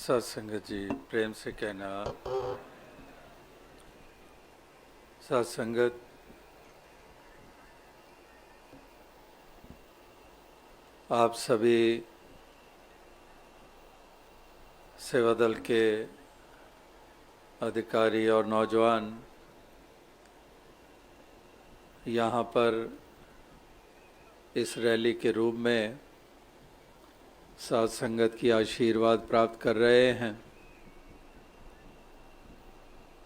सत्संगत जी प्रेम से कहना, सत्संगत आप सभी सेवा दल के अधिकारी और नौजवान यहाँ पर इस रैली के रूप में सत्संगत की आशीर्वाद प्राप्त कर रहे हैं।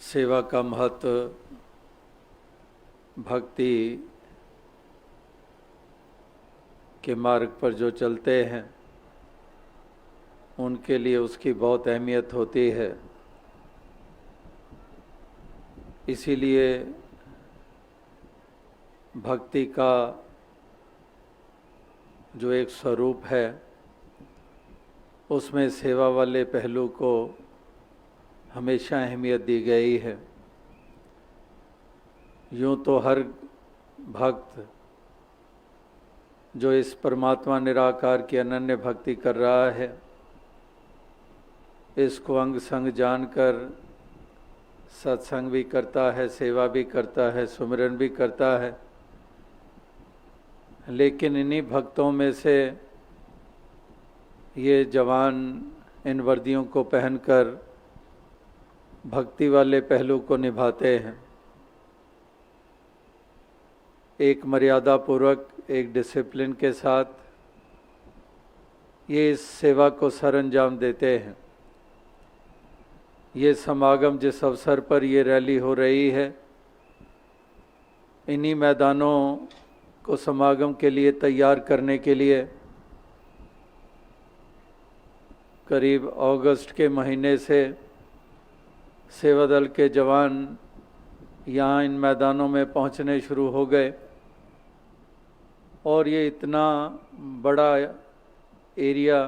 सेवा का महत्व भक्ति के मार्ग पर जो चलते हैं उनके लिए उसकी बहुत अहमियत होती है। इसीलिए भक्ति का जो एक स्वरूप है उसमें सेवा वाले पहलू को हमेशा अहमियत दी गई है। यूँ तो हर भक्त जो इस परमात्मा निराकार की अनन्य भक्ति कर रहा है, इसको अंग संग जानकर सत्संग भी करता है, सेवा भी करता है, सुमिरन भी करता है, लेकिन इन्हीं भक्तों में से ये जवान इन वर्दियों को पहनकर भक्ति वाले पहलू को निभाते हैं। एक मर्यादा पूर्वक, एक डिसिप्लिन के साथ ये इस सेवा को सरअंजाम देते हैं। ये समागम जिस अवसर पर ये रैली हो रही है, इन्हीं मैदानों को समागम के लिए तैयार करने के लिए करीब अगस्त के महीने से सेवा दल के जवान यहाँ इन मैदानों में पहुँचने शुरू हो गए और ये इतना बड़ा एरिया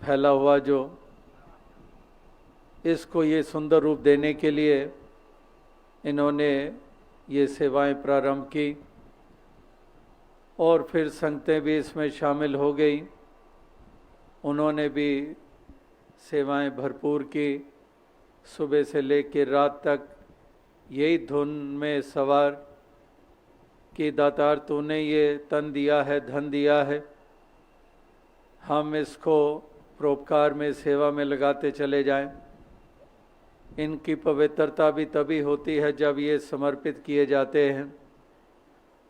फैला हुआ जो इसको ये सुंदर रूप देने के लिए इन्होंने ये सेवाएं प्रारंभ की और फिर संगतें भी इसमें शामिल हो गई। उन्होंने भी सेवाएं भरपूर की। सुबह से लेकर रात तक यही धुन में सवार कि दातार तूने ये तन दिया है, धन दिया है, हम इसको परोपकार में, सेवा में लगाते चले जाएं। इनकी पवित्रता भी तभी होती है जब ये समर्पित किए जाते हैं।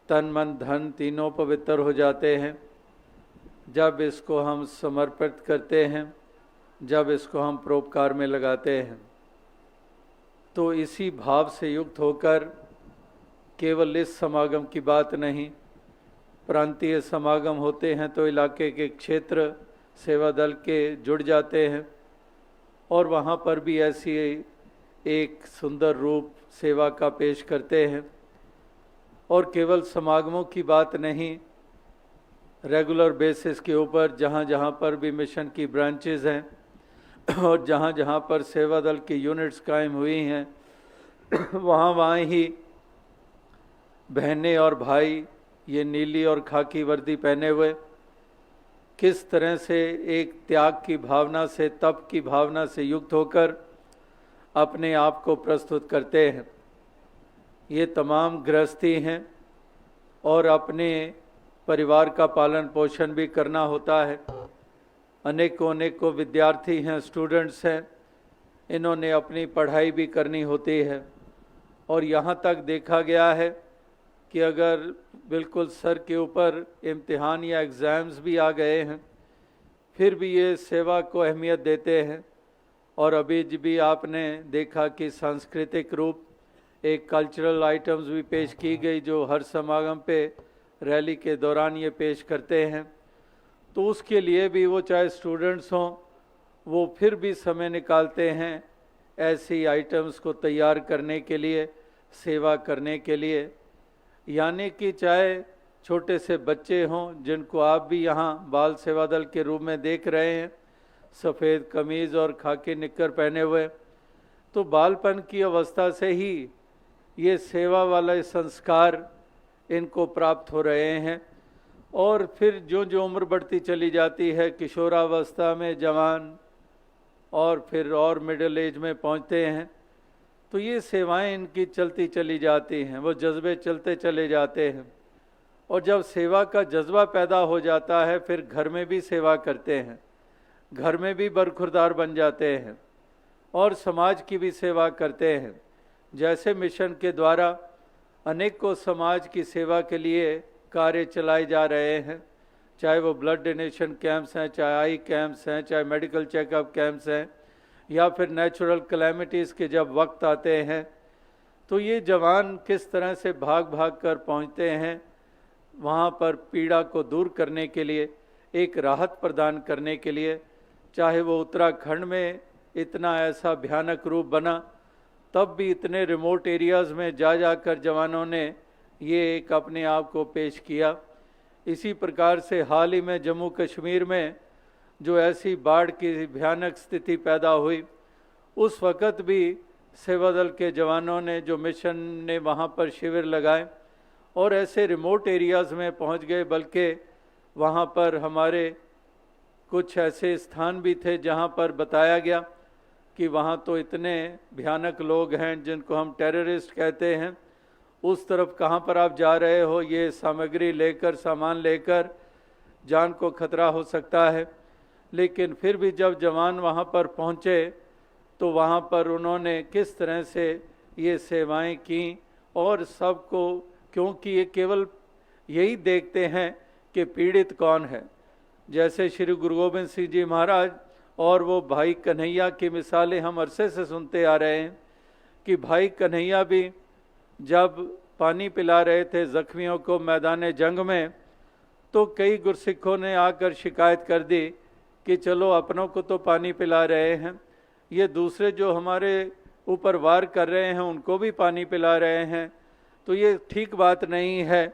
तन मन धन तीनों पवित्र हो जाते हैं जब इसको हम समर्पित करते हैं, जब इसको हम परोपकार में लगाते हैं। तो इसी भाव से युक्त होकर केवल इस समागम की बात नहीं, प्रांतीय समागम होते हैं तो इलाके के क्षेत्र सेवा दल के जुड़ जाते हैं और वहाँ पर भी ऐसी एक सुंदर रूप सेवा का पेश करते हैं। और केवल समागमों की बात नहीं, रेगुलर बेसिस के ऊपर जहाँ जहाँ पर भी मिशन की ब्रांचेज हैं और जहाँ जहाँ पर सेवा दल की यूनिट्स कायम हुई हैं, वहाँ ही बहनें और भाई ये नीली और खाकी वर्दी पहने हुए किस तरह से एक त्याग की भावना से, तप की भावना से युक्त होकर अपने आप को प्रस्तुत करते हैं। ये तमाम गृहस्थी हैं और अपने परिवार का पालन पोषण भी करना होता है। अनेकों विद्यार्थी हैं, स्टूडेंट्स हैं, इन्होंने अपनी पढ़ाई भी करनी होती है। और यहाँ तक देखा गया है कि अगर बिल्कुल सर के ऊपर इम्तिहान या एग्ज़ाम्स भी आ गए हैं, फिर भी ये सेवा को अहमियत देते हैं। और अभी भी आपने देखा कि सांस्कृतिक रूप, एक कल्चरल आइटम्स भी पेश की गई जो हर समागम पे रैली के दौरान ये पेश करते हैं। तो उसके लिए भी वो चाहे स्टूडेंट्स हों, वो फिर भी समय निकालते हैं ऐसी आइटम्स को तैयार करने के लिए, सेवा करने के लिए। यानी कि चाहे छोटे से बच्चे हों, जिनको आप भी यहाँ बाल सेवा दल के रूप में देख रहे हैं, सफ़ेद कमीज़ और खाकी निक्कर पहने हुए, तो बालपन की अवस्था से ही ये सेवा वाला संस्कार इनको प्राप्त हो रहे हैं। और फिर जो जो उम्र बढ़ती चली जाती है, किशोरावस्था में जवान, और फिर और मिडिल एज में पहुंचते हैं। तो ये सेवाएं इनकी चलती चली जाती हैं, वो जज्बे चलते चले जाते हैं। और जब सेवा का जज्बा पैदा हो जाता है फिर घर में भी सेवा करते हैं, घर में भी बरखुरदार बन जाते हैं और समाज की भी सेवा करते हैं। जैसे मिशन के द्वारा अनेकों समाज की सेवा के लिए कार्य चलाए जा रहे हैं, चाहे वो ब्लड डोनेशन कैंप्स हैं, चाहे आई कैंप्स हैं, चाहे मेडिकल चेकअप कैंप्स हैं, या फिर नेचुरल कैलेमिटीज़ के जब वक्त आते हैं तो ये जवान किस तरह से भाग भाग कर पहुँचते हैं वहाँ पर पीड़ा को दूर करने के लिए, एक राहत प्रदान करने के लिए। चाहे वो उत्तराखंड में इतना ऐसा भयानक रूप बना, तब भी इतने रिमोट एरियाज़ में जा जाकर जवानों ने ये एक अपने आप को पेश किया। इसी प्रकार से हाल ही में जम्मू कश्मीर में जो ऐसी बाढ़ की भयानक स्थिति पैदा हुई, उस वक़्त भी सेवा दल के जवानों ने, जो मिशन ने वहाँ पर शिविर लगाए और ऐसे रिमोट एरियाज़ में पहुँच गए। बल्कि वहाँ पर हमारे कुछ ऐसे स्थान भी थे जहाँ पर बताया गया कि वहाँ तो इतने भयानक लोग हैं जिनको हम टेररिस्ट कहते हैं, उस तरफ कहाँ पर आप जा रहे हो, ये सामग्री लेकर, सामान लेकर जान को खतरा हो सकता है। लेकिन फिर भी जब जवान वहाँ पर पहुँचे तो वहाँ पर उन्होंने किस तरह से ये सेवाएं की और सबको, क्योंकि ये केवल यही देखते हैं कि पीड़ित कौन है। जैसे श्री गुरु गोविंद सिंह जी महाराज और वो भाई कन्हैया की मिसालें हम अरसे से सुनते आ रहे हैं कि भाई कन्हैया भी जब पानी पिला रहे थे जख्मियों को मैदान जंग में, तो कई गुरसिखों ने आकर शिकायत कर दी कि चलो अपनों को तो पानी पिला रहे हैं, ये दूसरे जो हमारे ऊपर वार कर रहे हैं उनको भी पानी पिला रहे हैं, तो ये ठीक बात नहीं है।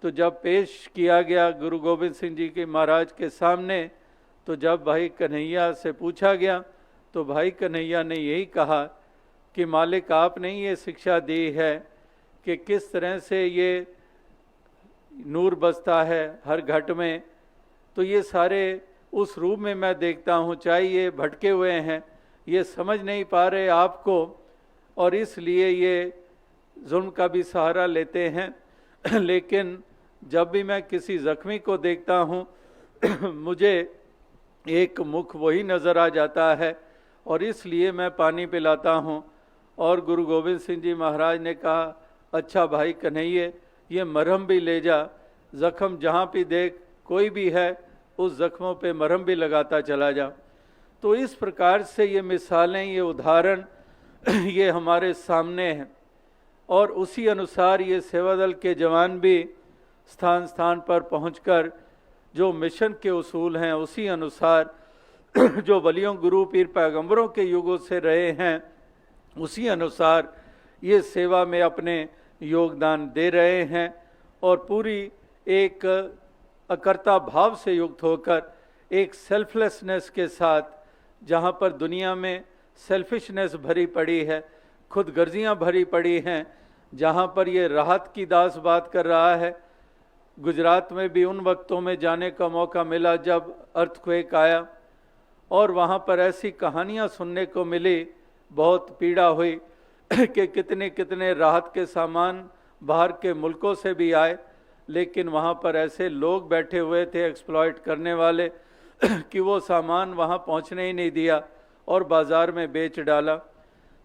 तो जब पेश किया गया गुरु गोविंद सिंह जी के महाराज के सामने, तो जब भाई कन्हैया से पूछा गया तो भाई कन्हैया ने यही कहा कि मालिक आपने ये शिक्षा दी है कि किस तरह से ये नूर बसता है हर घट में। तो ये सारे उस रूप में मैं देखता हूँ, चाहे ये भटके हुए हैं, ये समझ नहीं पा रहे आपको और इसलिए ये जुल्म का भी सहारा लेते हैं। लेकिन जब भी मैं किसी जख्मी को देखता हूँ मुझे एक मुख वही नज़र आ जाता है और इसलिए मैं पानी पिलाता हूँ। और गुरु गोविंद सिंह जी महाराज ने कहा, अच्छा भाई कन्हैया, ये मरहम भी ले जा, ज़ख्म जहाँ भी देख कोई भी है उस ज़ख्मों पे मरहम भी लगाता चला जा। तो इस प्रकार से ये मिसालें, ये उदाहरण ये हमारे सामने हैं और उसी अनुसार ये सेवा दल के जवान भी स्थान स्थान पर पहुंचकर जो मिशन के उसूल हैं उसी अनुसार जो वलियों, गुरु, पीर, पैगंबरों के युगों से रहे हैं उसी अनुसार ये सेवा में अपने योगदान दे रहे हैं और पूरी एक अकर्ता भाव से युक्त होकर, एक सेल्फलेसनेस के साथ, जहाँ पर दुनिया में सेल्फिशनेस भरी पड़ी है, खुदगर्जियाँ भरी पड़ी हैं, जहाँ पर ये राहत की दास बात कर रहा है। गुजरात में भी उन वक्तों में जाने का मौका मिला जब अर्थक्वेक आया और वहाँ पर ऐसी कहानियाँ सुनने को मिली, बहुत पीड़ा हुई कि कितने कितने राहत के सामान बाहर के मुल्कों से भी आए, लेकिन वहाँ पर ऐसे लोग बैठे हुए थे एक्सप्लॉइट करने वाले कि वो सामान वहाँ पहुँचने ही नहीं दिया और बाज़ार में बेच डाला।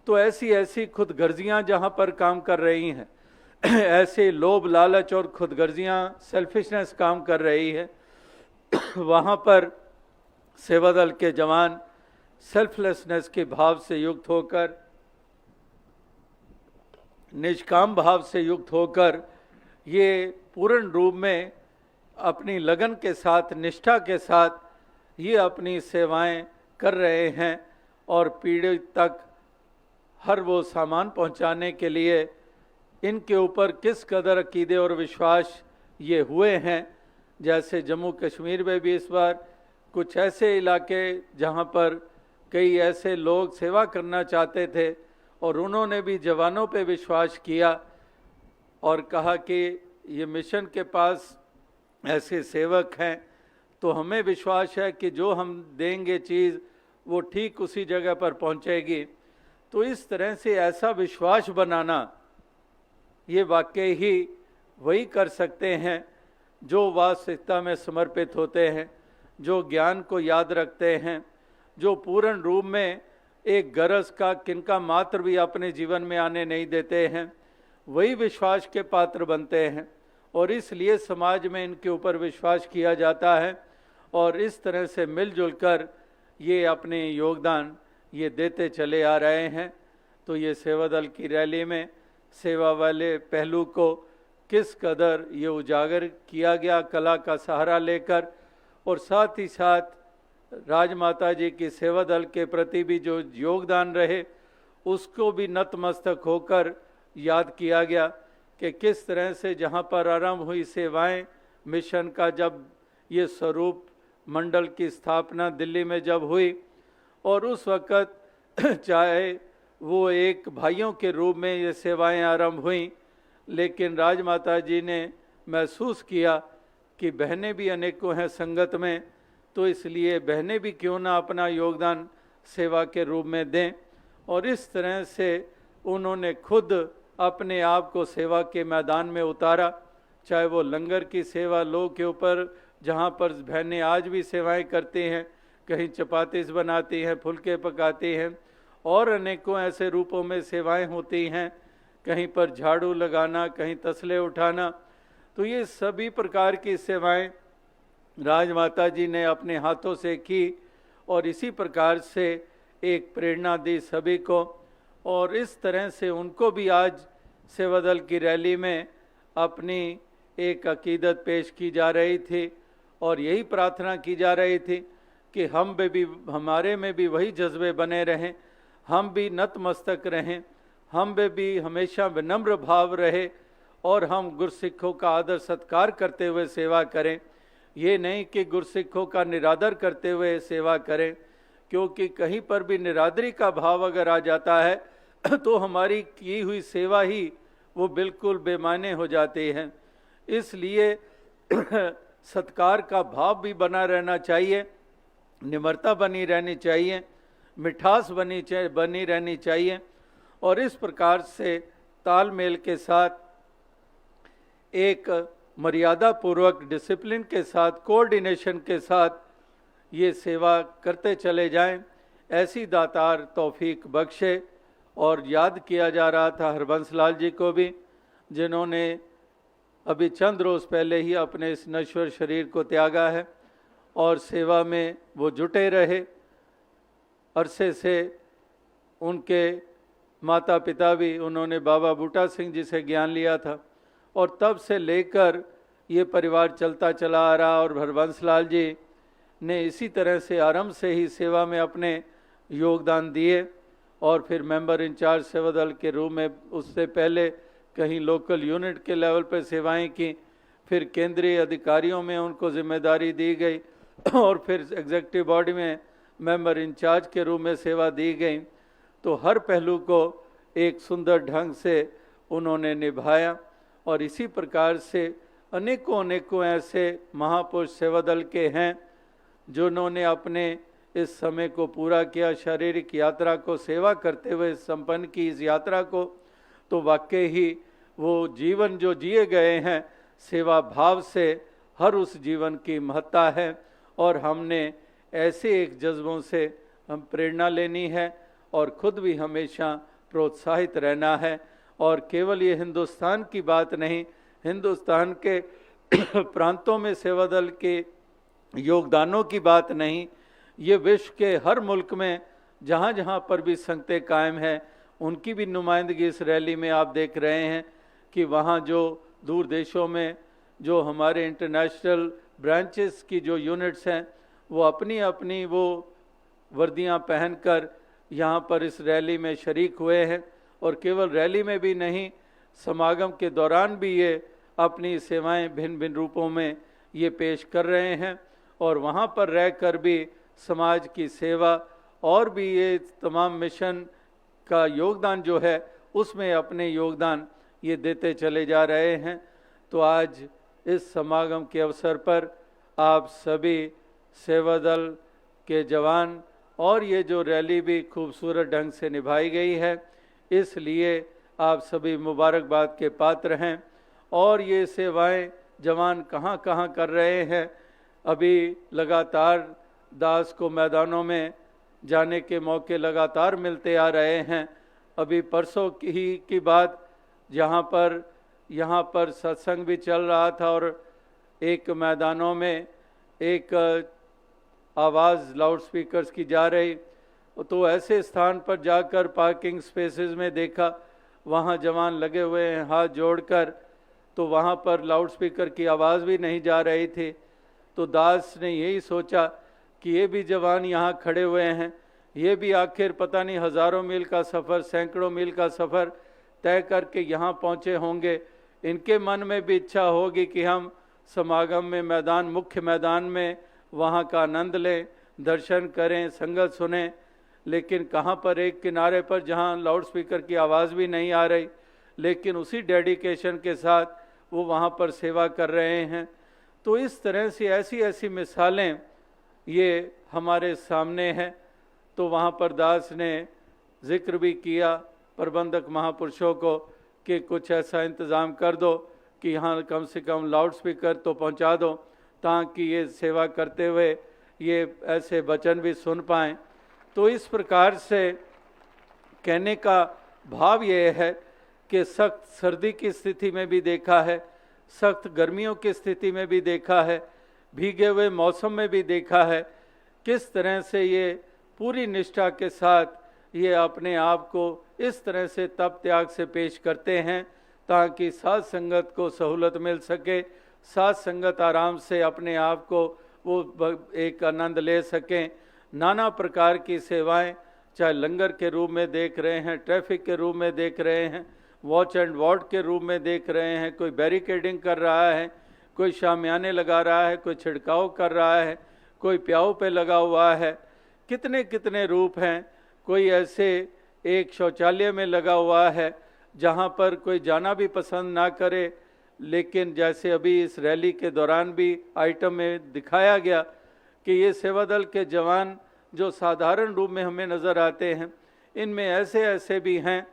तो ऐसी ऐसी खुदगर्जियाँ जहाँ पर काम कर रही हैं, ऐसे लोभ, लालच और खुदगर्जियाँ, सेल्फिशनेस काम कर रही है, वहाँ पर सेवा दल के जवान सेल्फलेसनेस के भाव से युक्त होकर, निष्काम भाव से युक्त होकर ये पूर्ण रूप में अपनी लगन के साथ, निष्ठा के साथ ये अपनी सेवाएं कर रहे हैं और पीड़ित तक हर वो सामान पहुंचाने के लिए इनके ऊपर किस कदर अकीदे और विश्वास ये हुए हैं। जैसे जम्मू कश्मीर में भी इस बार कुछ ऐसे इलाके जहां पर कई ऐसे लोग सेवा करना चाहते थे और उन्होंने भी जवानों पे विश्वास किया और कहा कि ये मिशन के पास ऐसे सेवक हैं, तो हमें विश्वास है कि जो हम देंगे चीज़ वो ठीक उसी जगह पर पहुंचेगी। तो इस तरह से ऐसा विश्वास बनाना, ये वाकई ही वही कर सकते हैं जो वास्तविकता में समर्पित होते हैं, जो ज्ञान को याद रखते हैं, जो पूर्ण रूप में एक गरज का किनका मात्र भी अपने जीवन में आने नहीं देते हैं, वही विश्वास के पात्र बनते हैं। और इसलिए समाज में इनके ऊपर विश्वास किया जाता है और इस तरह से मिलजुल कर ये अपने योगदान ये देते चले आ रहे हैं। तो ये सेवा दल की रैली में सेवा वाले पहलू को किस कदर ये उजागर किया गया कला का सहारा लेकर, और साथ ही साथ राजमाता जी की सेवा दल के प्रति भी जो योगदान रहे उसको भी नतमस्तक होकर याद किया गया कि किस तरह से जहाँ पर आरंभ हुई सेवाएं मिशन का, जब ये स्वरूप मंडल की स्थापना दिल्ली में जब हुई और उस वक़्त चाहे वो एक भाइयों के रूप में ये सेवाएं आरंभ हुई, लेकिन राजमाता जी ने महसूस किया कि बहनें भी अनेकों हैं संगत में, तो इसलिए बहनें भी क्यों ना अपना योगदान सेवा के रूप में दें। और इस तरह से उन्होंने खुद अपने आप को सेवा के मैदान में उतारा, चाहे वो लंगर की सेवा लोग के ऊपर, जहाँ पर बहनें आज भी सेवाएं करती हैं, कहीं चपातीस बनाती हैं, फुलके पकाती हैं, और अनेकों ऐसे रूपों में सेवाएं होती हैं, कहीं पर झाड़ू लगाना, कहीं तसले उठाना। तो ये सभी प्रकार की सेवाएं राजमाता जी ने अपने हाथों से की और इसी प्रकार से एक प्रेरणा दी सभी को। और इस तरह से उनको भी आज सेवा दल की रैली में अपनी एक अकीदत पेश की जा रही थी और यही प्रार्थना की जा रही थी कि हम भी हमारे में भी वही जज्बे बने रहें, हम भी नतमस्तक रहें, हम भी हमेशा विनम्र भाव रहे और हम गुरसिखों का आदर सत्कार करते हुए सेवा करें। ये नहीं कि गुरसिखों का निरादर करते हुए सेवा करें, क्योंकि कहीं पर भी निरादरी का भाव अगर आ जाता है तो हमारी की हुई सेवा ही वो बिल्कुल बेमाने हो जाती है। इसलिए सत्कार का भाव भी बना रहना चाहिए, निम्रता बनी रहनी चाहिए, मिठास बनी रहनी चाहिए। और इस प्रकार से तालमेल के साथ, एक मर्यादा पूर्वक, डिसिप्लिन के साथ, कोऑर्डिनेशन के साथ ये सेवा करते चले जाएं, ऐसी दातार तौफीक बख्शे। और याद किया जा रहा था हरबंस लाल जी को भी, जिन्होंने अभी चंद रोज़ पहले ही अपने इस नश्वर शरीर को त्यागा है और सेवा में वो जुटे रहे। अरसे से उनके माता पिता भी, उन्होंने बाबा बूटा सिंह जी से ज्ञान लिया था और तब से लेकर ये परिवार चलता चला आ रहा। और हरबंस लाल जी ने इसी तरह से आरंभ से ही सेवा में अपने योगदान दिए और फिर मेंबर इंचार्ज सेवा दल के रूप में, उससे पहले कहीं लोकल यूनिट के लेवल पर सेवाएं की, फिर केंद्रीय अधिकारियों में उनको जिम्मेदारी दी गई और फिर एग्जीक्यूटिव बॉडी में मेंबर इंचार्ज के रूप में सेवा दी गई। तो हर पहलू को एक सुंदर ढंग से उन्होंने निभाया और इसी प्रकार से अनेकों ऐसे महापुरुष सेवा दल के हैं जिन्होंने अपने इस समय को पूरा किया, शारीरिक यात्रा को सेवा करते हुए संपन्न की इस यात्रा को। तो वाकई ही वो जीवन जो जिए गए हैं सेवा भाव से, हर उस जीवन की महत्ता है और हमने ऐसे एक जज्बों से हम प्रेरणा लेनी है और खुद भी हमेशा प्रोत्साहित रहना है। और केवल ये हिंदुस्तान की बात नहीं, हिंदुस्तान के प्रांतों में सेवा दल के योगदानों की बात नहीं, ये विश्व के हर मुल्क में जहाँ जहाँ पर भी संगतें कायम हैं उनकी भी नुमाइंदगी इस रैली में आप देख रहे हैं कि वहाँ जो दूर देशों में जो हमारे इंटरनेशनल ब्रांचेस की जो यूनिट्स हैं वो अपनी अपनी वो वर्दियाँ पहनकर यहाँ पर इस रैली में शरीक हुए हैं। और केवल रैली में भी नहीं, समागम के दौरान भी ये अपनी सेवाएं भिन्न भिन्न रूपों में ये पेश कर रहे हैं और वहाँ पर रहकर भी समाज की सेवा और भी ये तमाम मिशन का योगदान जो है उसमें अपने योगदान ये देते चले जा रहे हैं। तो आज इस समागम के अवसर पर आप सभी सेवा दल के जवान और ये जो रैली भी खूबसूरत ढंग से निभाई गई है, इसलिए आप सभी मुबारकबाद के पात्र हैं। और ये सेवाएं जवान कहाँ कहाँ कर रहे हैं, अभी लगातार दास को मैदानों में जाने के मौके लगातार मिलते आ रहे हैं। अभी परसों की बात, यहाँ पर सत्संग भी चल रहा था और एक मैदानों में एक आवाज़ लाउड स्पीकर्स की जा रही, तो ऐसे स्थान पर जाकर पार्किंग स्पेसेस में देखा, वहाँ जवान लगे हुए हैं हाथ जोड़कर, तो वहाँ पर लाउड स्पीकर की आवाज़ भी नहीं जा रही थी। तो दास ने यही सोचा कि ये भी जवान यहाँ खड़े हुए हैं, ये भी आखिर पता नहीं हज़ारों मील का सफ़र, सैकड़ों मील का सफ़र तय करके यहाँ पहुँचे होंगे। इनके मन में भी इच्छा होगी कि हम समागम में मैदान, मुख्य मैदान में वहाँ का आनंद लें, दर्शन करें, संगत सुने। लेकिन कहाँ पर एक किनारे पर जहाँ लाउड स्पीकर की आवाज़ भी नहीं आ रही, लेकिन उसी डेडिकेशन के साथ वो वहाँ पर सेवा कर रहे हैं। तो इस तरह से ऐसी ऐसी मिसालें ये हमारे सामने हैं। तो वहाँ पर दास ने जिक्र भी किया प्रबंधक महापुरुषों को कि कुछ ऐसा इंतज़ाम कर दो कि यहाँ कम से कम लाउड स्पीकर तो पहुँचा दो, ताकि ये सेवा करते हुए ये ऐसे वचन भी सुन पाएँ। तो इस प्रकार से कहने का भाव ये है कि सख्त सर्दी की स्थिति में भी देखा है, सख्त गर्मियों की स्थिति में भी देखा है, भीगे हुए मौसम में भी देखा है, किस तरह से ये पूरी निष्ठा के साथ ये अपने आप को इस तरह से तप त्याग से पेश करते हैं, ताकि साध संगत को सहूलत मिल सके, साध संगत आराम से अपने आप को वो एक आनंद ले सकें। नाना प्रकार की सेवाएं, चाहे लंगर के रूप में देख रहे हैं, ट्रैफिक के रूप में देख रहे हैं, वॉच एंड वार्ड के रूप में देख रहे हैं, कोई बैरिकेडिंग कर रहा है, कोई शामियाने लगा रहा है, कोई छिड़काव कर रहा है, कोई प्याऊ पे लगा हुआ है, कितने कितने रूप हैं। कोई ऐसे एक शौचालय में लगा हुआ है जहाँ पर कोई जाना भी पसंद ना करे, लेकिन जैसे अभी इस रैली के दौरान भी आइटम में दिखाया गया कि ये सेवा दल के जवान जो साधारण रूप में हमें नज़र आते हैं, इनमें ऐसे ऐसे भी हैं,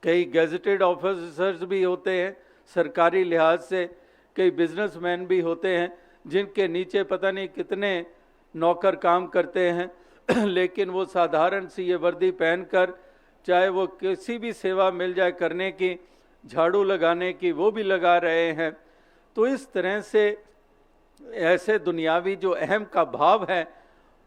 कई गैजेटेड ऑफिसर्स भी होते हैं सरकारी लिहाज से, कई बिजनेसमैन भी होते हैं जिनके नीचे पता नहीं कितने नौकर काम करते हैं लेकिन वो साधारण सी ये वर्दी पहनकर, चाहे वो किसी भी सेवा मिल जाए करने की, झाड़ू लगाने की, वो भी लगा रहे हैं। तो इस तरह से ऐसे दुनियावी जो अहम का भाव है,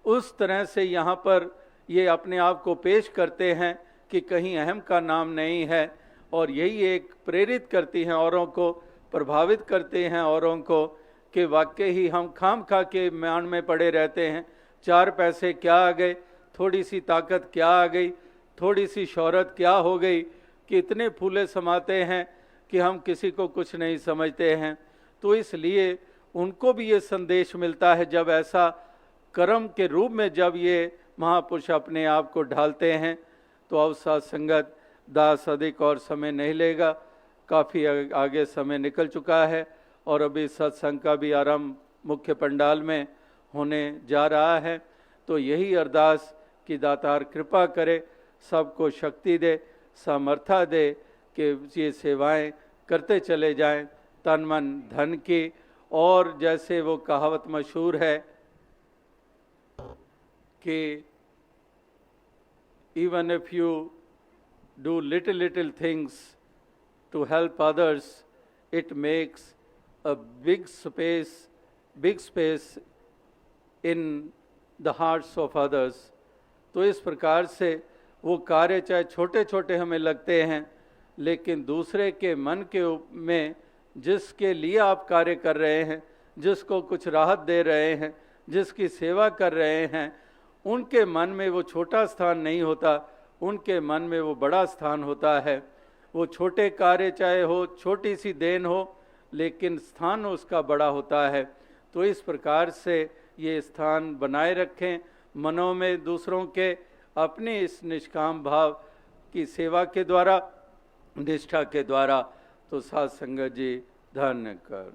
उस तरह से यहाँ पर ये अपने आप को पेश करते हैं कि कहीं अहम का नाम नहीं है, और यही एक प्रेरित करती हैं औरों को, प्रभावित करते हैं औरों को कि वाकई ही हम खाम खा के मान में पड़े रहते हैं। 4 पैसे क्या आ गए, थोड़ी सी ताकत क्या आ गई, थोड़ी सी शोहरत क्या हो गई, कि इतने फूले समाते हैं कि हम किसी को कुछ नहीं समझते हैं। तो इसलिए उनको भी ये संदेश मिलता है, जब ऐसा कर्म के रूप में जब ये महापुरुष अपने आप को ढालते हैं। तो अब साथ संगत दास अधिक और समय नहीं लेगा, काफ़ी आगे समय निकल चुका है और अभी सत्संग का भी आरंभ मुख्य पंडाल में होने जा रहा है। तो यही अरदास कि दातार कृपा करे, सबको शक्ति दे, सामर्था दे कि ये सेवाएं करते चले जाएं तन मन धन की। और जैसे वो कहावत मशहूर है कि even if you do little things to help others, it makes a big space in the hearts of others। तो इस प्रकार से वो कार्य चाहे छोटे छोटे हमें लगते हैं, लेकिन दूसरे के मन के में जिसके लिए आप कार्य कर रहे हैं, जिसको कुछ राहत दे रहे हैं, जिसकी सेवा कर रहे हैं, उनके मन में वो छोटा स्थान नहीं होता, उनके मन में वो बड़ा स्थान होता है। वो छोटे कार्य चाहे हो, छोटी सी देन हो, लेकिन स्थान उसका बड़ा होता है। तो इस प्रकार से ये स्थान बनाए रखें मनों में दूसरों के, अपने इस निष्काम भाव की सेवा के द्वारा, निष्ठा के द्वारा। तो साध संगत जी धन्य कर।